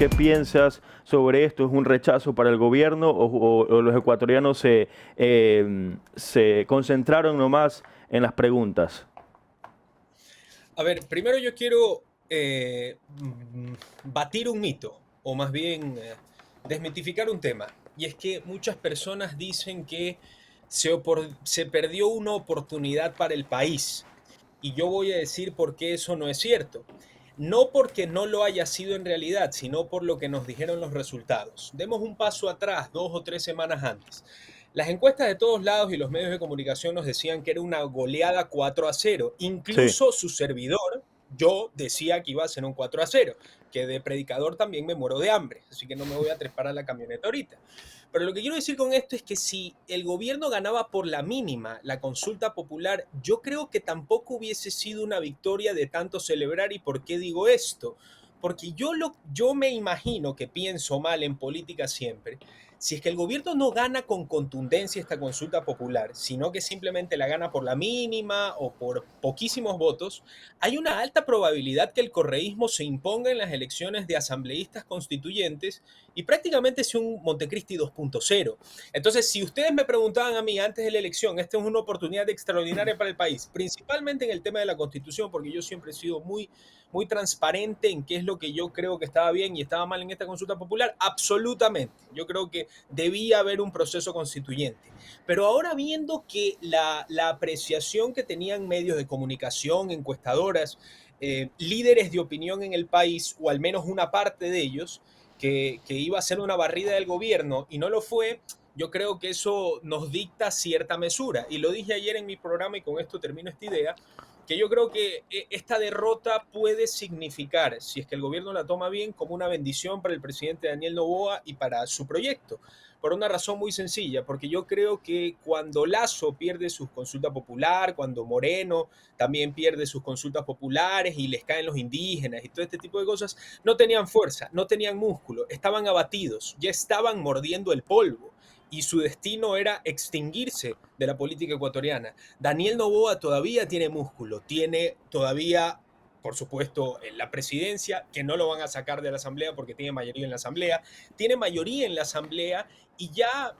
¿Qué piensas sobre esto? ¿Es un rechazo para el gobierno o los ecuatorianos se concentraron nomás en las preguntas? A ver, primero yo quiero batir un mito, o más bien desmitificar un tema. Y es que muchas personas dicen que se perdió una oportunidad para el país. Y yo voy a decir por qué eso no es cierto. No porque no lo haya sido en realidad, sino por lo que nos dijeron los resultados. Demos un paso atrás, 2 o 3 semanas antes. Las encuestas de todos lados y los medios de comunicación nos decían que era una goleada 4-0. Sí, Incluso su servidor, yo decía que iba a ser un 4-0, que de predicador también me muero de hambre, así que no me voy a trepar a la camioneta ahorita. Pero lo que quiero decir con esto es que si el gobierno ganaba por la mínima la consulta popular, yo creo que tampoco hubiese sido una victoria de tanto celebrar. ¿Y por qué digo esto? Porque yo me imagino que pienso mal en política siempre. Si es que el gobierno no gana con contundencia esta consulta popular, sino que simplemente la gana por la mínima o por poquísimos votos, hay una alta probabilidad que el correísmo se imponga en las elecciones de asambleístas constituyentes y prácticamente sea un Montecristi 2.0. Entonces, si ustedes me preguntaban a mí antes de la elección, esta es una oportunidad extraordinaria para el país, principalmente en el tema de la constitución, porque yo siempre he sido muy transparente en qué es lo que yo creo que estaba bien y estaba mal en esta consulta popular, absolutamente. Yo creo que debía haber un proceso constituyente. Pero ahora viendo que la apreciación que tenían medios de comunicación, encuestadoras, líderes de opinión en el país, o al menos una parte de ellos, que iba a ser una barrida del gobierno y no lo fue, yo creo que eso nos dicta cierta mesura. Y lo dije ayer en mi programa y con esto termino esta idea, que yo creo que esta derrota puede significar, si es que el gobierno la toma bien, como una bendición para el presidente Daniel Noboa y para su proyecto. Por una razón muy sencilla, porque yo creo que cuando Lazo pierde su consulta popular, cuando Moreno también pierde sus consultas populares y les caen los indígenas y todo este tipo de cosas, no tenían fuerza, no tenían músculo, estaban abatidos, ya estaban mordiendo el polvo y su destino era extinguirse de la política ecuatoriana. Daniel Noboa todavía tiene músculo, tiene todavía, por supuesto, la presidencia, que no lo van a sacar de la asamblea porque tiene mayoría en la asamblea, tiene mayoría en la asamblea y ya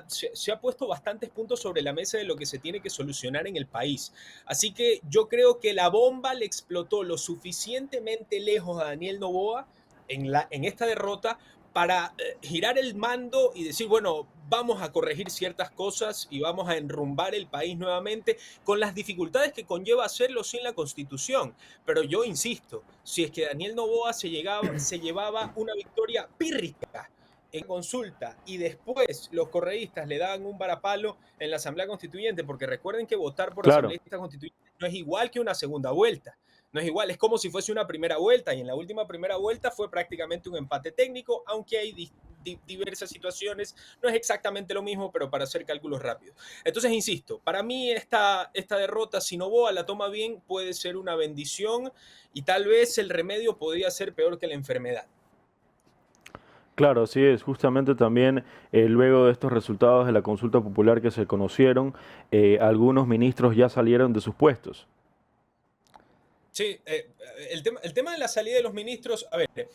se ha puesto bastantes puntos sobre la mesa de lo que se tiene que solucionar en el país. Así que yo creo que la bomba le explotó lo suficientemente lejos a Daniel Noboa en esta derrota para girar el mando y decir, bueno, vamos a corregir ciertas cosas y vamos a enrumbar el país nuevamente con las dificultades que conlleva hacerlo sin la Constitución. Pero yo insisto, si es que Daniel Noboa se llevaba una victoria pírrica en consulta y después los correístas le daban un varapalo en la Asamblea Constituyente, porque recuerden que votar por claro. asambleísta constituyente no es igual que una segunda vuelta. No es igual, es como si fuese una primera vuelta y en la última primera vuelta fue prácticamente un empate técnico, aunque hay diversas situaciones, no es exactamente lo mismo, pero para hacer cálculos rápidos. Entonces, insisto, para mí esta derrota, si Noboa la toma bien, puede ser una bendición y tal vez el remedio podría ser peor que la enfermedad. Claro, así es. Justamente también luego de estos resultados de la consulta popular que se conocieron, algunos ministros ya salieron de sus puestos. Sí, el tema de la salida de los ministros, a ver,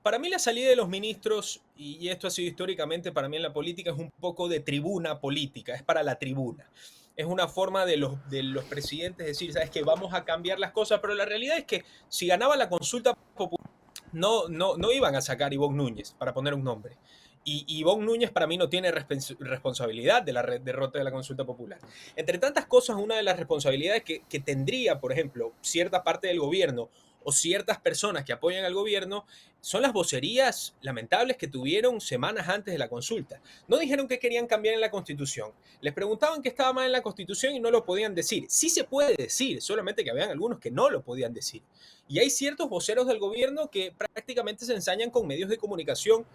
para mí la salida de los ministros, y esto ha sido históricamente para mí en la política, es un poco de tribuna política, es para la tribuna. Es una forma de los presidentes decir, sabes que vamos a cambiar las cosas, pero la realidad es que si ganaba la consulta popular, no iban a sacar a Ivonne Núñez, para poner un nombre. Y Ivonne Núñez para mí no tiene responsabilidad de la derrota de la consulta popular. Entre tantas cosas, una de las responsabilidades que tendría, por ejemplo, cierta parte del gobierno o ciertas personas que apoyan al gobierno son las vocerías lamentables que tuvieron semanas antes de la consulta. No dijeron que querían cambiar en la Constitución. Les preguntaban qué estaba mal en la Constitución y no lo podían decir. Sí se puede decir, solamente que habían algunos que no lo podían decir. Y hay ciertos voceros del gobierno que prácticamente se ensañan con medios de comunicación.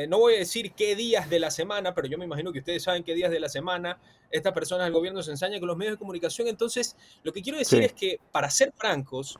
No voy a decir qué días de la semana, pero yo me imagino que ustedes saben qué días de la semana estas personas del gobierno se ensañan con los medios de comunicación. Entonces, lo que quiero decir Sí, es que, para ser francos,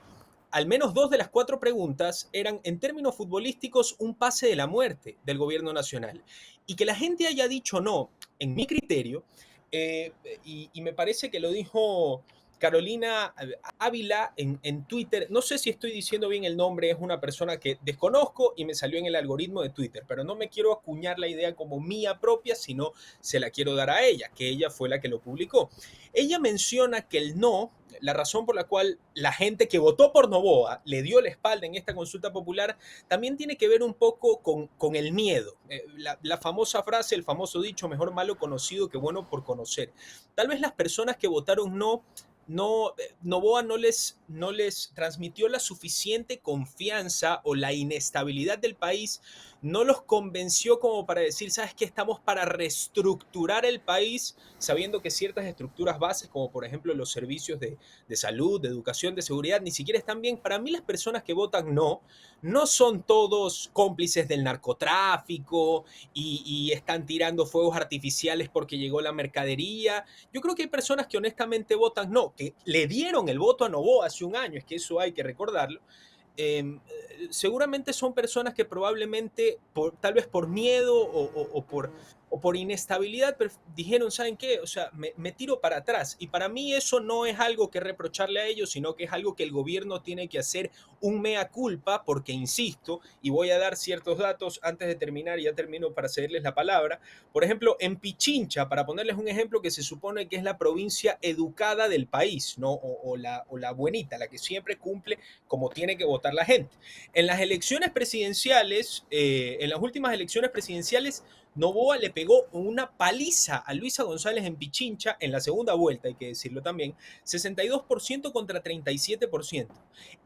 al menos 2 de las 4 preguntas eran, en términos futbolísticos, un pase de la muerte del gobierno nacional. Y que la gente haya dicho no, en mi criterio, y me parece que lo dijo Carolina Ávila en Twitter, no sé si estoy diciendo bien el nombre, es una persona que desconozco y me salió en el algoritmo de Twitter, pero no me quiero acuñar la idea como mía propia, sino se la quiero dar a ella, que ella fue la que lo publicó. Ella menciona que el no, la razón por la cual la gente que votó por Noboa le dio la espalda en esta consulta popular, también tiene que ver un poco con el miedo. La famosa frase, el famoso dicho, mejor malo conocido que bueno por conocer. Tal vez las personas que votaron Noboa no les transmitió la suficiente confianza o la inestabilidad del país, no los convenció como para decir, ¿sabes qué? Estamos para reestructurar el país, sabiendo que ciertas estructuras bases, como por ejemplo los servicios de salud, de educación, de seguridad, ni siquiera están bien. Para mí las personas que votan no son todos cómplices del narcotráfico y están tirando fuegos artificiales porque llegó la mercadería. Yo creo que hay personas que honestamente votan que le dieron el voto a Noboa hace un año, es que eso hay que recordarlo. Seguramente son personas que probablemente, tal vez por miedo o por inestabilidad, dijeron, ¿saben qué? O sea, me tiro para atrás. Y para mí eso no es algo que reprocharle a ellos, sino que es algo que el gobierno tiene que hacer un mea culpa, porque insisto, y voy a dar ciertos datos antes de terminar, y ya termino para cederles la palabra. Por ejemplo, en Pichincha, para ponerles un ejemplo que se supone que es la provincia educada del país, ¿no? O la buenita, la que siempre cumple como tiene que votar la gente. En las elecciones presidenciales, en las últimas elecciones presidenciales, Noboa le pegó una paliza a Luisa González en Pichincha en la segunda vuelta, hay que decirlo también, 62% contra 37%.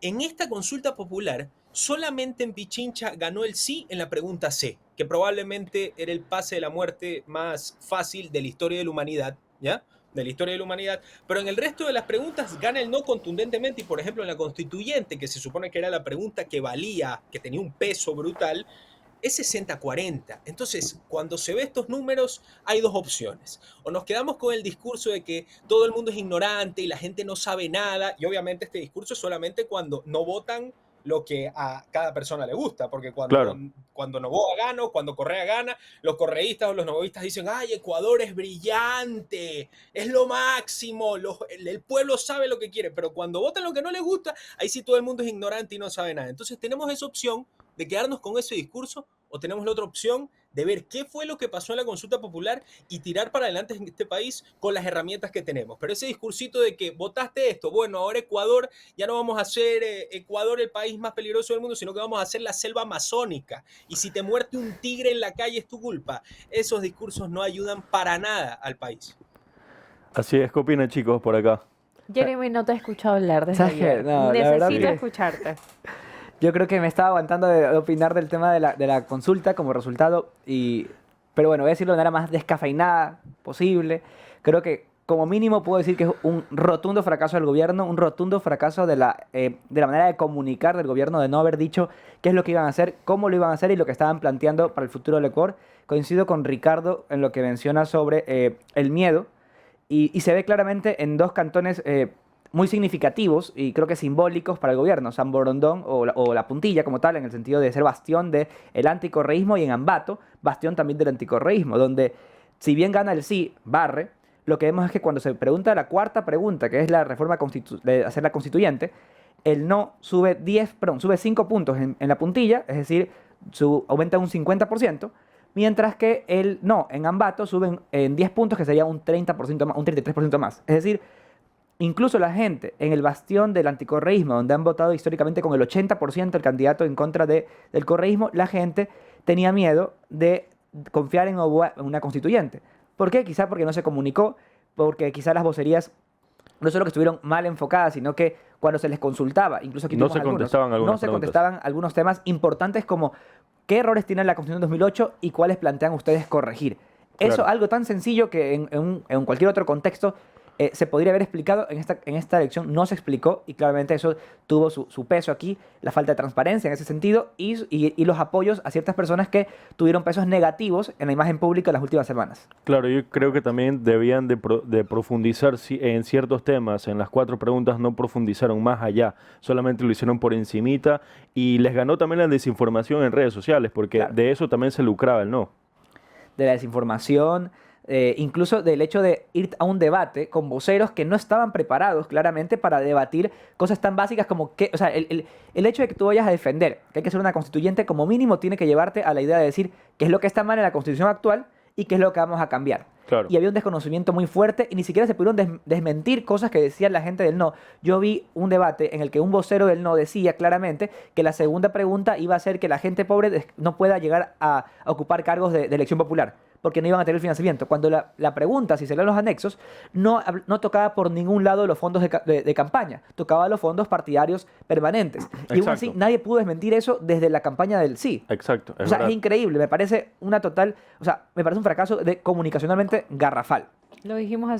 En esta consulta popular, solamente en Pichincha ganó el sí en la pregunta C, que probablemente era el pase de la muerte más fácil de la historia de la humanidad, ¿ya? De la historia de la humanidad, pero en el resto de las preguntas gana el no contundentemente, y por ejemplo en la constituyente, que se supone que era la pregunta que valía, que tenía un peso brutal, es 60-40. Entonces, cuando se ve estos números, hay dos opciones. O nos quedamos con el discurso de que todo el mundo es ignorante y la gente no sabe nada, y obviamente este discurso es solamente cuando no votan lo que a cada persona le gusta, porque Claro. cuando Noboa gana, cuando Correa gana, los correístas o los novoístas dicen, ay, Ecuador es brillante, es lo máximo, el pueblo sabe lo que quiere, pero cuando votan lo que no les gusta, ahí sí todo el mundo es ignorante y no sabe nada. Entonces tenemos esa opción de quedarnos con ese discurso, o tenemos la otra opción de ver qué fue lo que pasó en la consulta popular y tirar para adelante en este país con las herramientas que tenemos. Pero ese discursito de que votaste esto, bueno, ahora Ecuador, ya no vamos a hacer Ecuador el país más peligroso del mundo, sino que vamos a hacer la selva amazónica. Y si te muerte un tigre en la calle es tu culpa. Esos discursos no ayudan para nada al país. Así es, ¿qué opinan, chicos, por acá? Jeremy, no te he escuchado hablar desde ¿Sabes qué? ayer. No, la verdad Necesito que- escucharte. Yo creo que me estaba aguantando de opinar del tema de la consulta como resultado, pero bueno, voy a decirlo de manera más descafeinada posible. Creo que como mínimo puedo decir que es un rotundo fracaso del gobierno, un rotundo fracaso de la manera de comunicar del gobierno, de no haber dicho qué es lo que iban a hacer, cómo lo iban a hacer y lo que estaban planteando para el futuro del Ecuador. Coincido con Ricardo en lo que menciona sobre el miedo y se ve claramente en dos cantones muy significativos y creo que simbólicos para el gobierno, San Borondón o la Puntilla como tal, en el sentido de ser bastión del anticorreísmo, y en Ambato, bastión también del anticorreísmo, donde si bien gana el sí, barre, lo que vemos es que cuando se pregunta la cuarta pregunta, que es la reforma de hacer la constituyente, el no sube 5 puntos en la Puntilla, es decir, aumenta un 50%, mientras que el no en Ambato sube en 10 puntos, que sería un 30% más, un 33% más. Es decir, incluso la gente en el bastión del anticorreísmo, donde han votado históricamente con el 80% el candidato en contra del correísmo, la gente tenía miedo de confiar en una constituyente. ¿Por qué? Quizá porque no se comunicó, porque quizá las vocerías no solo que estuvieron mal enfocadas, sino que cuando se les consultaba, incluso aquí No tuvimos se contestaban algunas no se preguntas. contestaban algunos temas importantes como qué errores tiene la Constitución 2008 y cuáles plantean ustedes corregir. Eso, Claro. algo tan sencillo que en cualquier otro contexto se podría haber explicado, en esta elección no se explicó, y claramente eso tuvo su peso aquí, la falta de transparencia en ese sentido y los apoyos a ciertas personas que tuvieron pesos negativos en la imagen pública en las últimas semanas. Claro, yo creo que también debían de profundizar en ciertos temas. En las 4 preguntas no profundizaron más allá, solamente lo hicieron por encimita, y les ganó también la desinformación en redes sociales, porque Claro. de eso también se lucraba el no. De la desinformación, incluso del hecho de ir a un debate con voceros que no estaban preparados claramente para debatir cosas tan básicas como que, o sea, el hecho de que tú vayas a defender que hay que ser una constituyente como mínimo tiene que llevarte a la idea de decir qué es lo que está mal en la constitución actual y qué es lo que vamos a cambiar. Claro. Y había un desconocimiento muy fuerte y ni siquiera se pudieron desmentir cosas que decía la gente del no. Yo vi un debate en el que un vocero del no decía claramente que la segunda pregunta iba a ser que la gente pobre no pueda llegar a ocupar cargos de elección popular, porque no iban a tener financiamiento. Cuando la pregunta, si se leen los anexos, no tocaba por ningún lado los fondos de campaña, tocaba los fondos partidarios permanentes. Y aún así, Exacto. nadie pudo desmentir eso desde la campaña del sí. Exacto, O es sea, verdad. es increíble, me parece una total, o sea, me parece un fracaso comunicacionalmente garrafal. Lo dijimos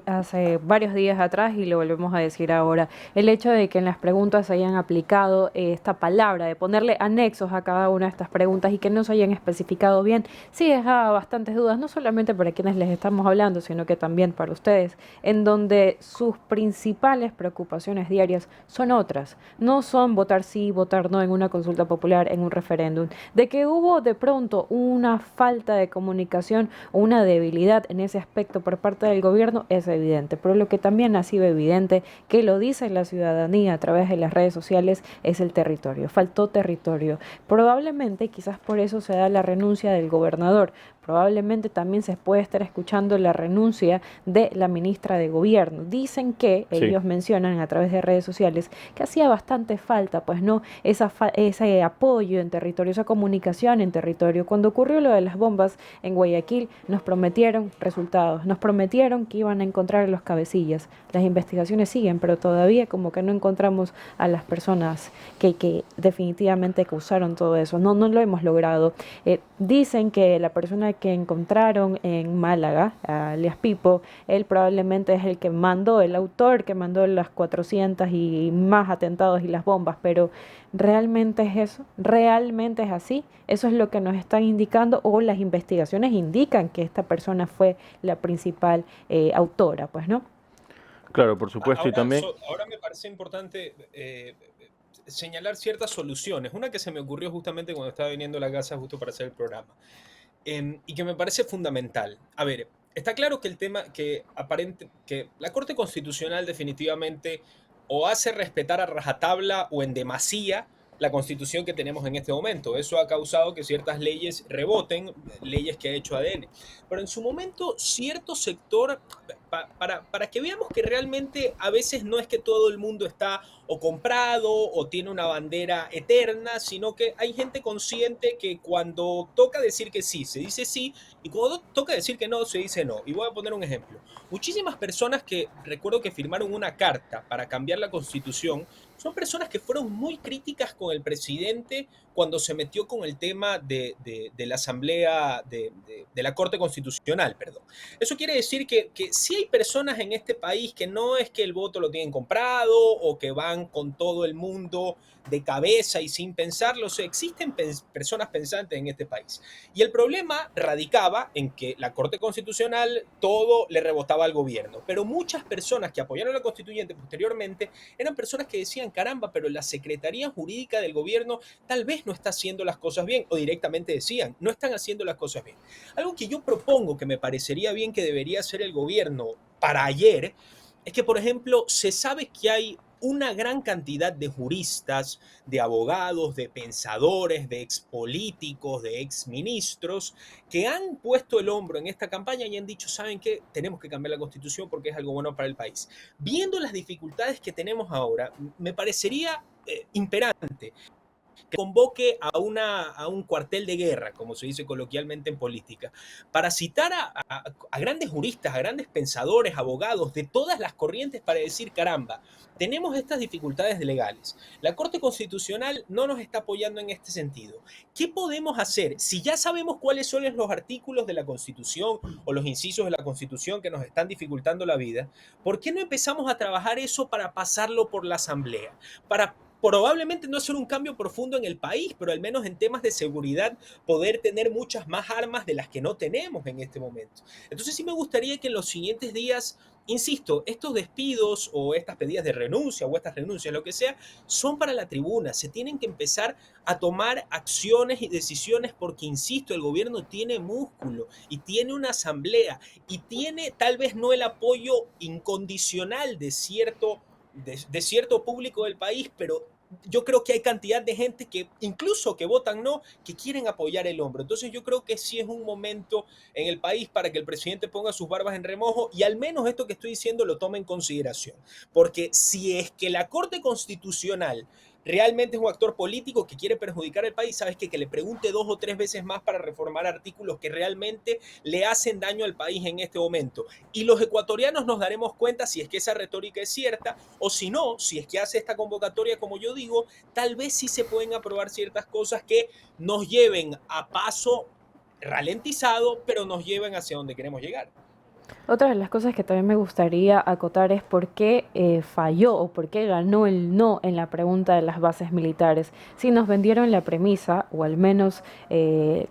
hace varios días atrás y lo volvemos a decir ahora. El hecho de que en las preguntas se hayan aplicado esta palabra, de ponerle anexos a cada una de estas preguntas y que no se hayan especificado bien, sí dejaba bastantes dudas, no solamente para quienes les estamos hablando, sino que también para ustedes, en donde sus principales preocupaciones diarias son otras. No son votar sí, votar no en una consulta popular, en un referéndum. De que hubo de pronto una falta de comunicación o una debilidad en ese aspecto por parte del gobierno es evidente, pero lo que también ha sido evidente, que lo dice la ciudadanía a través de las redes sociales, es el territorio. Faltó territorio. Probablemente, quizás por eso se da la renuncia del gobernador. Probablemente también se puede estar escuchando la renuncia de la ministra de Gobierno. Dicen que, Sí. ellos mencionan a través de redes sociales, que hacía bastante falta, pues no, ese apoyo en territorio, esa comunicación en territorio. Cuando ocurrió lo de las bombas en Guayaquil, nos prometieron resultados, nos prometieron que iban a encontrar a los cabecillas. Las investigaciones siguen, pero todavía como que no encontramos a las personas que definitivamente causaron todo eso. No lo hemos logrado. Dicen que la persona que encontraron en Málaga, alias Pipo, él probablemente es el que mandó, el autor que mandó las 400 y más atentados y las bombas, pero ¿realmente es eso? ¿Realmente es así? Eso es lo que nos están indicando, o las investigaciones indican que esta persona fue la principal autora, pues, ¿no? Claro, por supuesto. Y Ahora, también, ahora me parece importante señalar ciertas soluciones. Una que se me ocurrió justamente cuando estaba viniendo a la casa justo para hacer el programa. Y que me parece fundamental. A ver, está claro que el tema, que la Corte Constitucional definitivamente o hace respetar a rajatabla o en demasía la Constitución que tenemos en este momento. Eso ha causado que ciertas leyes reboten, leyes que ha hecho ADN. Pero en su momento, cierto sector, para que veamos que realmente a veces no es que todo el mundo está o comprado o tiene una bandera eterna, sino que hay gente consciente que cuando toca decir que sí, se dice sí, y cuando toca decir que no, se dice no. Y voy a poner un ejemplo. Muchísimas personas que recuerdo que firmaron una carta para cambiar la Constitución son personas que fueron muy críticas con el presidente cuando se metió con el tema de la Asamblea, de la Corte Constitucional, perdón. Eso quiere decir que sí hay personas en este país que no es que el voto lo tienen comprado o que van con todo el mundo de cabeza y sin pensarlo. O sea, existen personas pensantes en este país. Y el problema radicaba en que la Corte Constitucional todo le rebotaba al gobierno. Pero muchas personas que apoyaron a la constituyente posteriormente eran personas que decían, caramba, pero la Secretaría Jurídica del gobierno tal vez no está haciendo las cosas bien. O directamente decían, no están haciendo las cosas bien. Algo que yo propongo que me parecería bien que debería hacer el gobierno para ayer es que, por ejemplo, se sabe que hay una gran cantidad de juristas, de abogados, de pensadores, de expolíticos, de exministros, que han puesto el hombro en esta campaña y han dicho, ¿saben qué? Tenemos que cambiar la Constitución porque es algo bueno para el país. Viendo las dificultades que tenemos ahora, me parecería imperante que convoque a un cuartel de guerra, como se dice coloquialmente en política, para citar a grandes juristas, a grandes pensadores, abogados de todas las corrientes para decir, caramba, tenemos estas dificultades legales. La Corte Constitucional no nos está apoyando en este sentido. ¿Qué podemos hacer? Si ya sabemos cuáles son los artículos de la Constitución o los incisos de la Constitución que nos están dificultando la vida, ¿por qué no empezamos a trabajar eso para pasarlo por la Asamblea? Para probablemente no hacer un cambio profundo en el país, pero al menos en temas de seguridad poder tener muchas más armas de las que no tenemos en este momento. Entonces sí me gustaría que en los siguientes días, insisto, estos despidos o estas pedidas de renuncia o estas renuncias, lo que sea, son para la tribuna. Se tienen que empezar a tomar acciones y decisiones porque, insisto, el gobierno tiene músculo y tiene una asamblea y tiene tal vez no el apoyo incondicional de cierto público del país, pero yo creo que hay cantidad de gente que incluso que votan no, que quieren apoyar el hombro. Entonces yo creo que sí es un momento en el país para que el presidente ponga sus barbas en remojo y al menos esto que estoy diciendo lo tome en consideración. Porque si es que la Corte Constitucional realmente es un actor político que quiere perjudicar al país, sabes que le pregunte 2 o 3 veces más para reformar artículos que realmente le hacen daño al país en este momento. Y los ecuatorianos nos daremos cuenta si es que esa retórica es cierta o si no, si es que hace esta convocatoria, como yo digo, tal vez sí se pueden aprobar ciertas cosas que nos lleven a paso ralentizado, pero nos lleven hacia donde queremos llegar. Otra de las cosas que también me gustaría acotar es por qué falló o por qué ganó el no en la pregunta de las bases militares. Si nos vendieron la premisa, o al menos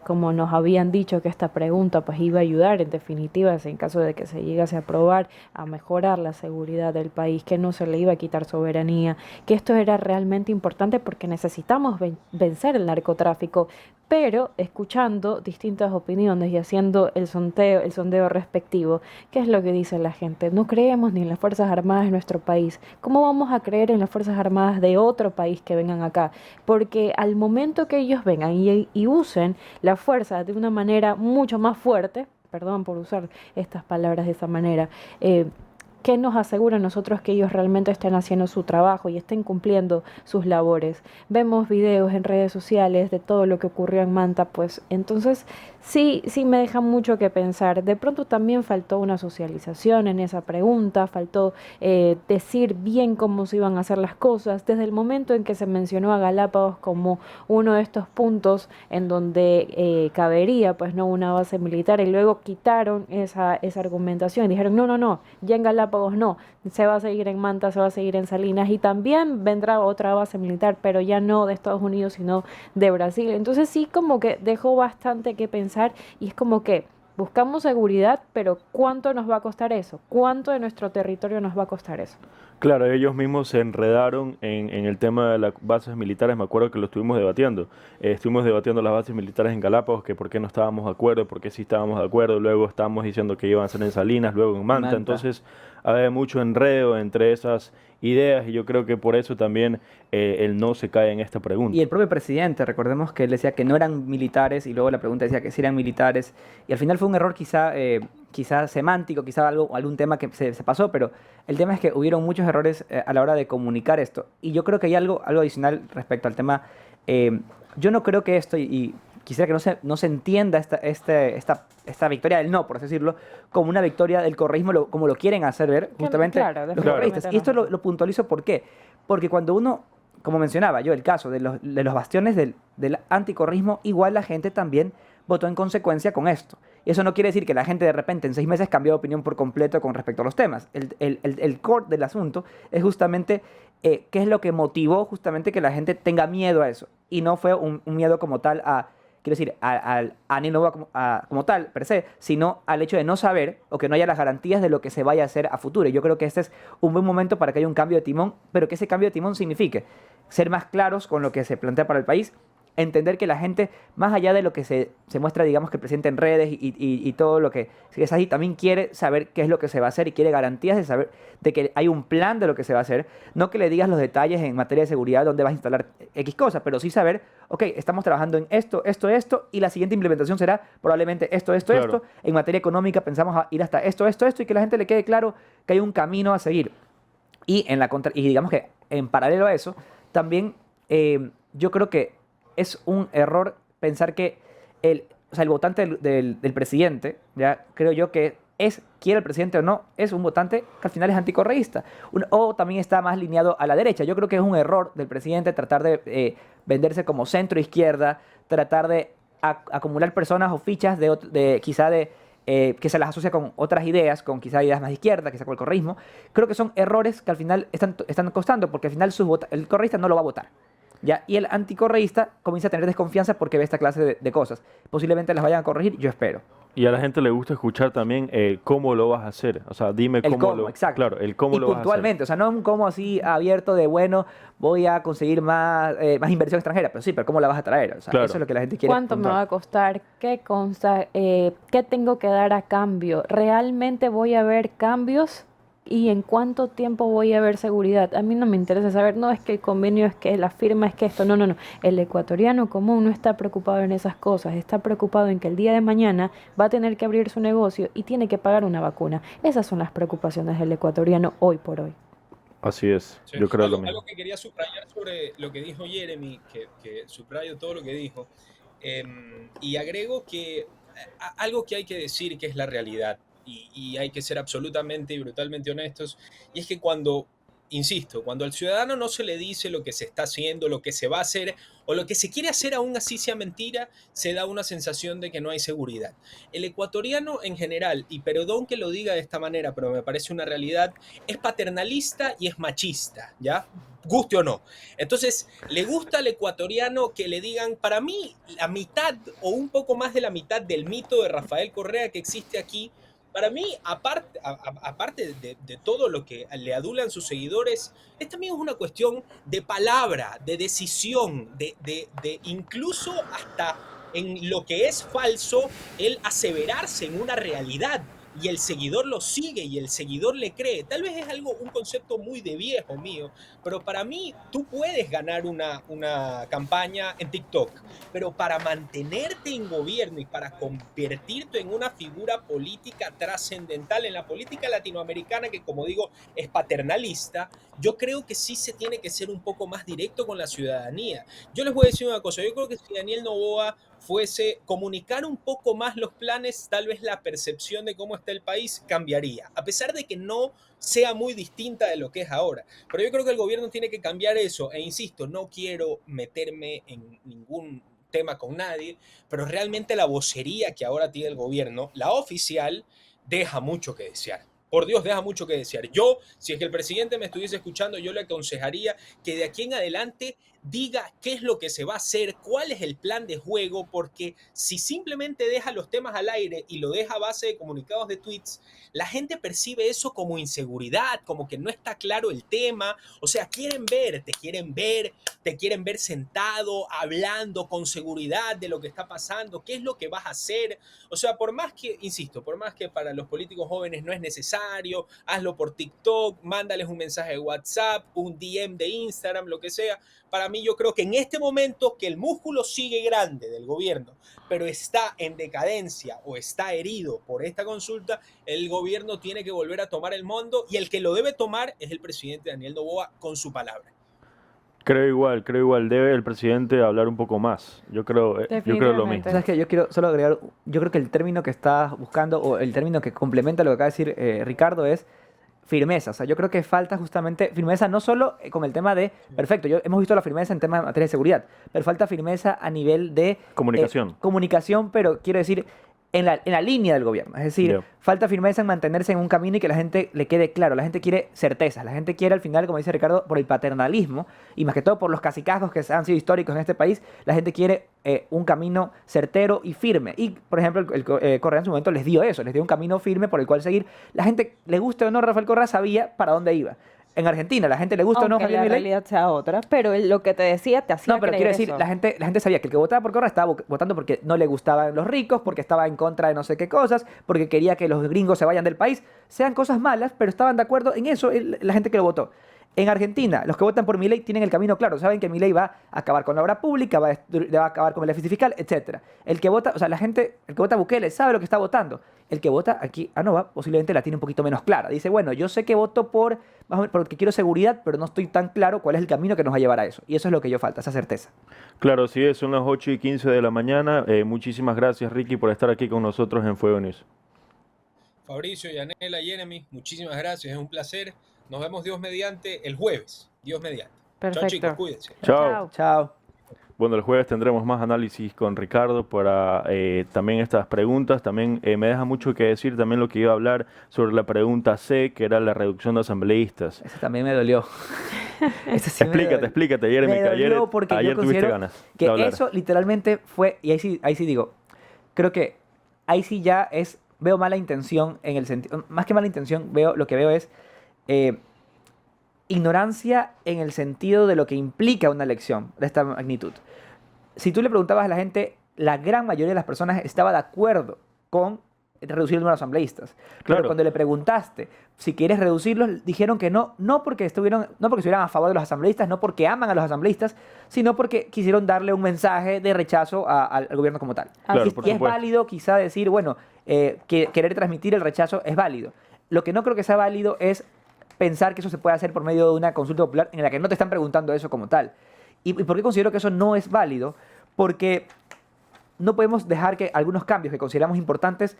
como nos habían dicho que esta pregunta pues iba a ayudar en definitiva, en caso de que se llegase a aprobar, a mejorar la seguridad del país, que no se le iba a quitar soberanía, que esto era realmente importante porque necesitamos vencer el narcotráfico. Pero escuchando distintas opiniones y haciendo el sondeo respectivo, ¿qué es lo que dice la gente? No creemos ni en las Fuerzas Armadas de nuestro país. ¿Cómo vamos a creer en las Fuerzas Armadas de otro país que vengan acá? Porque al momento que ellos vengan y usen la fuerza de una manera mucho más fuerte, perdón por usar estas palabras de esa manera, ¿qué nos asegura a nosotros que ellos realmente estén haciendo su trabajo y estén cumpliendo sus labores? Vemos videos en redes sociales de todo lo que ocurrió en Manta, pues entonces sí me deja mucho que pensar. De pronto también faltó una socialización en esa pregunta, faltó decir bien cómo se iban a hacer las cosas. Desde el momento en que se mencionó a Galápagos como uno de estos puntos en donde cabería pues no una base militar y luego quitaron esa argumentación y dijeron no, ya en Galápagos no, se va a seguir en Manta, se va a seguir en Salinas y también vendrá otra base militar, pero ya no de Estados Unidos, sino de Brasil. Entonces sí como que dejó bastante que pensar y es como que buscamos seguridad, pero ¿cuánto nos va a costar eso? ¿Cuánto de nuestro territorio nos va a costar eso? Claro, ellos mismos se enredaron en el tema de las bases militares, me acuerdo que lo estuvimos debatiendo. Estuvimos debatiendo las bases militares en Galápagos, que por qué no estábamos de acuerdo, por qué sí estábamos de acuerdo, luego estábamos diciendo que iban a ser en Salinas, luego en Manta. Entonces había mucho enredo entre esas ideas y yo creo que por eso también el no se cae en esta pregunta. Y el propio presidente, recordemos que él decía que no eran militares y luego la pregunta decía que sí eran militares y al final fue un error quizá semántico, quizá algún tema que se pasó, pero el tema es que hubieron muchos errores a la hora de comunicar esto. Y yo creo que hay algo adicional respecto al tema. Yo no creo que esto, y quisiera que no se entienda esta victoria del no, por así decirlo, como una victoria del correísmo, como lo quieren hacer ver justamente los correístas. Y esto lo puntualizo, ¿por qué? Porque cuando uno, como mencionaba yo, el caso de los bastiones del anticorreísmo, igual la gente también votó en consecuencia con esto. Y eso no quiere decir que la gente de repente en 6 meses cambió de opinión por completo con respecto a los temas. El core del asunto es justamente qué es lo que motivó justamente que la gente tenga miedo a eso. Y no fue un miedo como tal quiero decir, a Nino como tal, per se, sino al hecho de no saber o que no haya las garantías de lo que se vaya a hacer a futuro. Y yo creo que este es un buen momento para que haya un cambio de timón, pero que ese cambio de timón signifique ser más claros con lo que se plantea para el país, entender que la gente, más allá de lo que se muestra, digamos, que el presidente en redes y todo lo que es así, también quiere saber qué es lo que se va a hacer y quiere garantías de saber de que hay un plan de lo que se va a hacer. No que le digas los detalles en materia de seguridad donde vas a instalar X cosas, pero sí saber, ok, estamos trabajando en esto, y la siguiente implementación será probablemente esto. En materia económica pensamos a ir hasta esto, y que la gente le quede claro que hay un camino a seguir. Y digamos que en paralelo a eso, también yo creo que es un error pensar que el votante del presidente, ya creo yo que quiere el presidente o no, es un votante que al final es anticorreísta. O también está más lineado a la derecha. Yo creo que es un error del presidente tratar de venderse como centro izquierda, tratar de acumular personas o fichas quizá de que se las asocia con otras ideas, con quizá ideas más de izquierda, quizá con el correísmo. Creo que son errores que al final están costando, porque al final el correísta no lo va a votar. ¿Ya? Y el anticorreísta comienza a tener desconfianza porque ve esta clase de cosas. Posiblemente las vayan a corregir, yo espero. Y a la gente le gusta escuchar también cómo lo vas a hacer. O sea, dime El cómo cómo, exacto. Claro, el cómo Y lo vas a hacer. puntualmente, o sea, no un cómo así abierto de, bueno, voy a conseguir más inversión extranjera, pero sí, pero ¿cómo la vas a traer? O sea, Claro. eso es lo que la gente quiere. ¿Cuánto me puntual. va a costar? ¿Qué consta? ¿Qué tengo que dar a cambio? ¿Realmente voy a ver cambios? ¿Y en cuánto tiempo voy a ver seguridad? A mí no me interesa saber, no es que el convenio, es que la firma, es que esto, no, no, no. El ecuatoriano común no está preocupado en esas cosas, está preocupado en que el día de mañana va a tener que abrir su negocio y tiene que pagar una vacuna. Esas son las preocupaciones del ecuatoriano hoy por hoy. Así es, Sí. yo creo lo mismo. Algo que quería subrayar sobre lo que dijo Jeremy, que subrayo todo lo que dijo, y agrego que algo que hay que decir que es la realidad, y hay que ser absolutamente y brutalmente honestos, y es que insisto, cuando al ciudadano no se le dice lo que se está haciendo, lo que se va a hacer, o lo que se quiere hacer aún así sea mentira, se da una sensación de que no hay seguridad. El ecuatoriano en general, y perdón que lo diga de esta manera, pero me parece una realidad, es paternalista y es machista, ¿ya? Guste o no. Entonces, le gusta al ecuatoriano que le digan, para mí, la mitad o un poco más de la mitad del mito de Rafael Correa que existe aquí, para mí, aparte de todo lo que le adulan sus seguidores, es también una cuestión de palabra, de decisión, de incluso hasta en lo que es falso, el aseverarse en una realidad. Y el seguidor lo sigue y el seguidor le cree. Tal vez es un concepto muy de viejo mío, pero para mí tú puedes ganar una campaña en TikTok, pero para mantenerte en gobierno y para convertirte en una figura política trascendental en la política latinoamericana, que como digo es paternalista, yo creo que sí se tiene que ser un poco más directo con la ciudadanía. Yo les voy a decir una cosa, yo creo que si Daniel Noboa fuese comunicar un poco más los planes, tal vez la percepción de cómo está el país cambiaría, a pesar de que no sea muy distinta de lo que es ahora. Pero yo creo que el gobierno tiene que cambiar eso, e insisto, no quiero meterme en ningún tema con nadie, pero realmente la vocería que ahora tiene el gobierno, la oficial, deja mucho que desear. Por Dios, deja mucho que desear. Yo, si es que el presidente me estuviese escuchando, yo le aconsejaría que de aquí en adelante diga qué es lo que se va a hacer, cuál es el plan de juego, porque si simplemente deja los temas al aire y lo deja a base de comunicados de tweets, la gente percibe eso como inseguridad, como que no está claro el tema. O sea, te quieren ver sentado, hablando con seguridad de lo que está pasando, qué es lo que vas a hacer. O sea, por más que, insisto, por más que para los políticos jóvenes no es necesario, hazlo por TikTok, mándales un mensaje de WhatsApp, un DM de Instagram, lo que sea. Para mí yo creo que en este momento que el músculo sigue grande del gobierno, pero está en decadencia o está herido por esta consulta, el gobierno tiene que volver a tomar el mando, y el que lo debe tomar es el presidente Daniel Noboa con su palabra. Creo igual, debe el presidente hablar un poco más. Yo creo lo mismo. Definitivamente. ¿Sabes qué? Yo quiero solo agregar, yo creo que el término que estás buscando, o el término que complementa lo que acaba de decir Ricardo, es firmeza. O sea, yo creo que falta justamente firmeza no solo con el tema de, perfecto, hemos visto la firmeza en temas de materia de seguridad, pero falta firmeza a nivel de Comunicación. comunicación, pero quiero decir, en la línea del gobierno. Es decir, Yeah. falta firmeza en mantenerse en un camino y que la gente le quede claro. La gente quiere certezas. La gente quiere al final, como dice Ricardo, por el paternalismo y más que todo por los cacicazgos que han sido históricos en este país, la gente quiere un camino certero y firme. Y, por ejemplo, Correa en su momento les dio eso, les dio un camino firme por el cual seguir. La gente, le guste o no, Rafael Correa sabía para dónde iba. En Argentina, la gente le gusta o no Aunque Javier la Milei. realidad sea otra, pero lo que te decía te hacía No, pero creer quiero decir, eso. la gente sabía que el que votaba por Correa estaba votando porque no le gustaban los ricos, porque estaba en contra de no sé qué cosas, porque quería que los gringos se vayan del país. Sean cosas malas, pero estaban de acuerdo en eso la gente que lo votó. En Argentina, los que votan por Milei tienen el camino claro. Saben que Milei va a acabar con la obra pública, va a acabar con el déficit fiscal, etc. El que vota, o sea, el que vota a Bukele sabe lo que está votando. El que vota aquí a Nova posiblemente la tiene un poquito menos clara. Dice, bueno, yo sé que voto porque quiero seguridad, pero no estoy tan claro cuál es el camino que nos va a llevar a eso. Y eso es lo que yo falta, esa certeza. Claro, sí, son las 8:15 de la mañana. Muchísimas gracias, Ricky, por estar aquí con nosotros en Fuego News. Fabricio, Yanela, Jeremy, muchísimas gracias, es un placer. Nos vemos Dios mediante el jueves. Dios mediante. Chao, chicos, Perfecto. cuídense. Chao. Chao. Bueno, el jueves tendremos más análisis con Ricardo para también estas preguntas. También me deja mucho que decir también lo que iba a hablar sobre la pregunta C, que era la reducción de asambleístas. Ese también me dolió. Ese sí me dolió. Explícate, Jeremy, Me que ayer, dolió porque yo ayer tuviste considero ganas de que hablar. eso literalmente fue, y ahí sí digo, creo que ahí sí ya veo mala intención en el sentido, más que mala intención, lo que veo es eh, ignorancia en el sentido de lo que implica una elección de esta magnitud. Si tú le preguntabas a la gente, la gran mayoría de las personas estaba de acuerdo con reducir el número de asambleístas. Pero Claro. cuando le preguntaste si quieres reducirlos, dijeron que no porque estuvieran a favor de los asambleístas, no porque aman a los asambleístas, sino porque quisieron darle un mensaje de rechazo al gobierno como tal. Claro, y por y es supuesto. válido quizá decir, bueno, que querer transmitir el rechazo es válido. Lo que no creo que sea válido es pensar que eso se puede hacer por medio de una consulta popular en la que no te están preguntando eso como tal. ¿Y por qué considero que eso no es válido? Porque no podemos dejar que algunos cambios que consideramos importantes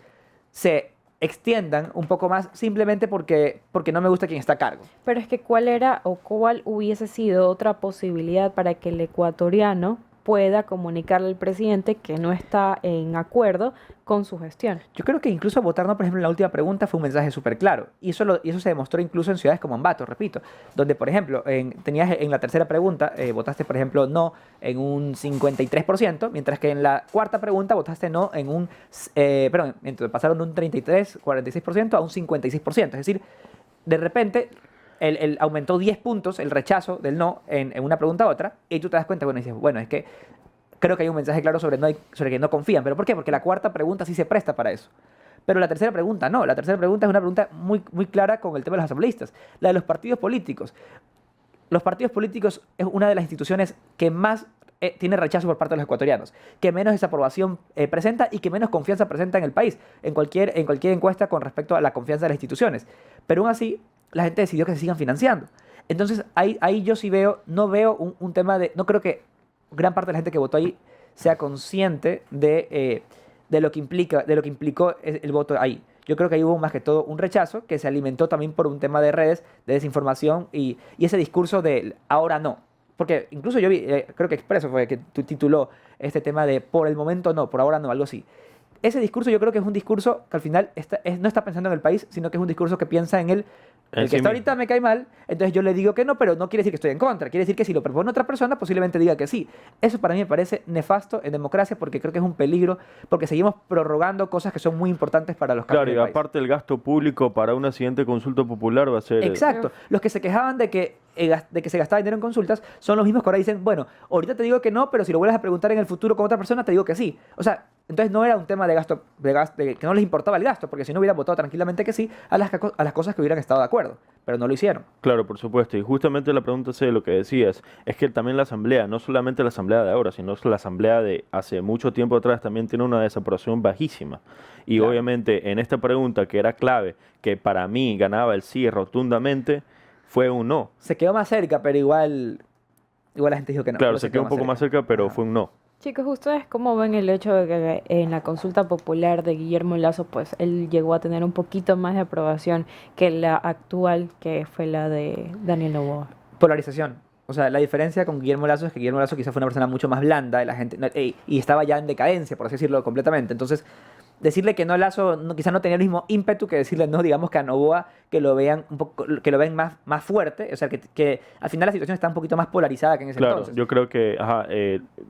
se extiendan un poco más simplemente porque no me gusta quien está a cargo. Pero es que cuál era o cuál hubiese sido otra posibilidad para que el ecuatoriano pueda comunicarle al presidente que no está en acuerdo con su gestión. Yo creo que incluso votar no, por ejemplo, en la última pregunta fue un mensaje súper claro. Y eso se demostró incluso en ciudades como Ambato, repito, donde, por ejemplo, tenías en la tercera pregunta, votaste, por ejemplo, no en un 53%, mientras que en la cuarta pregunta votaste no en un, entonces pasaron de un 46% a un 56%. Es decir, de repente aumentó 10 puntos el rechazo del no en una pregunta a otra, y tú te das cuenta, bueno, y dices, bueno, es que creo que hay un mensaje claro sobre que no confían. ¿Pero por qué? Porque la cuarta pregunta sí se presta para eso. Pero la tercera pregunta no. La tercera pregunta es una pregunta muy, muy clara con el tema de los asambleístas. La de los partidos políticos. Los partidos políticos es una de las instituciones que más tiene rechazo por parte de los ecuatorianos, que menos desaprobación presenta y que menos confianza presenta en el país, en cualquier encuesta con respecto a la confianza de las instituciones. Pero aún así, la gente decidió que se sigan financiando. Entonces, ahí yo sí no veo un tema no creo que gran parte de la gente que votó ahí sea consciente de lo que implicó el voto ahí. Yo creo que ahí hubo más que todo un rechazo que se alimentó también por un tema de redes, de desinformación y ese discurso de ahora no. Porque incluso yo vi, creo que Expreso fue que tituló este tema de por el momento no, por ahora no, algo así. Ese discurso yo creo que es un discurso que al final no está pensando en el país, sino que es un discurso que piensa en el que sí está mismo. ahorita me cae mal, entonces yo le digo que no, pero no quiere decir que estoy en contra. Quiere decir que si lo propone otra persona, posiblemente diga que sí. Eso para mí me parece nefasto en democracia porque creo que es un peligro, porque seguimos prorrogando cosas que son muy importantes para los cambios Claro, y del país. aparte el gasto público para una siguiente consulta popular va a ser... Exacto. Los que se quejaban de que se gastaba dinero en consultas son los mismos que ahora dicen, bueno, ahorita te digo que no, pero si lo vuelves a preguntar en el futuro con otra persona, te digo que sí. O sea, entonces no era un tema de que no les importaba el gasto, porque si no hubieran votado tranquilamente que sí a las cosas que hubieran estado de acuerdo, pero no lo hicieron. Claro, por supuesto. Y justamente la pregunta C, lo que decías, es que también la asamblea, no solamente la asamblea de ahora, sino la asamblea de hace mucho tiempo atrás, también tiene una desaprobación bajísima. Y Claro. obviamente en esta pregunta, que era clave, que para mí ganaba el sí rotundamente, fue un no. Se quedó más cerca, pero igual la gente dijo que no. Claro, pero se quedó un poco más cerca, pero Ajá. fue un no. Chicos, ¿ustedes cómo ven el hecho de que en la consulta popular de Guillermo Lasso, pues él llegó a tener un poquito más de aprobación que la actual, que fue la de Daniel Noboa? Polarización. O sea, la diferencia con Guillermo Lasso es que Guillermo Lasso quizás fue una persona mucho más blanda de la gente y estaba ya en decadencia, por así decirlo, completamente. Entonces, decirle que no a Lasso quizás no tenía el mismo ímpetu que decirle no, digamos que a Noboa, que lo vean un poco, que lo ven más fuerte. O sea, que al final la situación está un poquito más polarizada que en ese Claro, entonces. yo creo que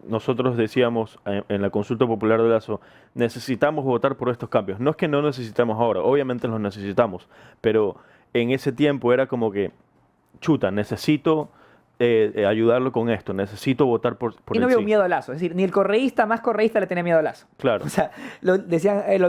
nosotros decíamos en la consulta popular de Lazo, necesitamos votar por estos cambios. No es que no necesitamos ahora, obviamente los necesitamos, pero en ese tiempo era como que, chuta, necesito ayudarlo con esto, necesito votar por Y no el había sí. un miedo a Lasso. Es decir, ni el correísta más correísta le tenía miedo a Lasso. Claro, O sea, lo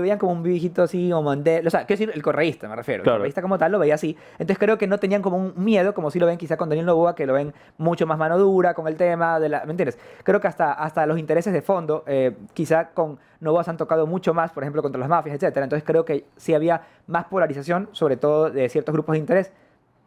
veían como un viejito así, como Mandela. O sea, quiero decir, el correísta me refiero. Claro. El correísta como tal lo veía así. Entonces creo que no tenían como un miedo, como si lo ven quizá con Daniel Noboa, que lo ven mucho más mano dura con el tema de la... ¿Me entiendes? Creo que hasta los intereses de fondo, quizá con Noboa se han tocado mucho más, por ejemplo, contra las mafias, etcétera. Entonces creo que sí había más polarización, sobre todo de ciertos grupos de interés,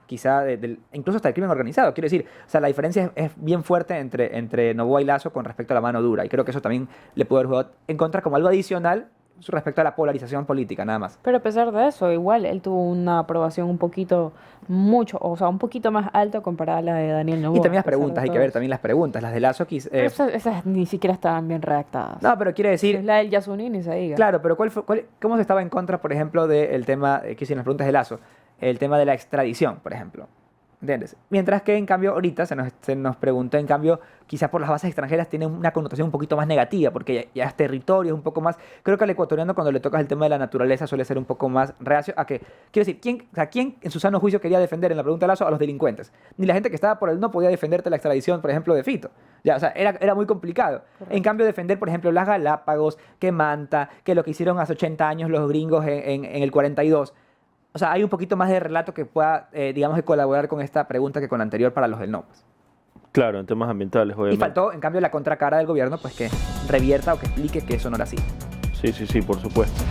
quizá incluso hasta el crimen organizado. Quiero decir, o sea, la diferencia es bien fuerte entre Noboa y Lasso con respecto a la mano dura. Y creo que eso también le pudo haber jugado en contra como algo adicional, respecto a la polarización política, nada más. Pero a pesar de eso, igual él tuvo una aprobación un poquito, un poquito más alta comparada a la de Daniel Noboa. Y también las a pesar de preguntas, hay que todo ver eso. también las preguntas, las de Lazo. Pero esas ni siquiera estaban bien redactadas. No, pero quiere decir, Es la del Yasuní, ni se diga. claro, pero ¿cómo se estaba en contra, por ejemplo, del tema, que si en las preguntas de Lazo, el tema de la extradición, por ejemplo? ¿Entiendes? Mientras que, en cambio, ahorita se nos preguntó, en cambio, quizás por las bases extranjeras tiene una connotación un poquito más negativa, porque ya es territorio, es un poco más... Creo que al ecuatoriano, cuando le tocas el tema de la naturaleza, suele ser un poco más reacio a que... Quiero decir, ¿quién en su sano juicio quería defender en la pregunta de Lazo a los delincuentes? Ni la gente que estaba por el no podía defenderte la extradición, por ejemplo, de Fito. Ya, o sea, era muy complicado. Correcto. En cambio, defender, por ejemplo, las Galápagos, que Manta, que lo que hicieron hace 80 años los gringos en el 42... O sea, hay un poquito más de relato que pueda, digamos, que colaborar con esta pregunta que con la anterior para los del no. Pues. Claro, en temas ambientales, Y obviamente. faltó, en cambio, la contracara del gobierno, pues que revierta o que explique que eso no era así. Sí, por supuesto.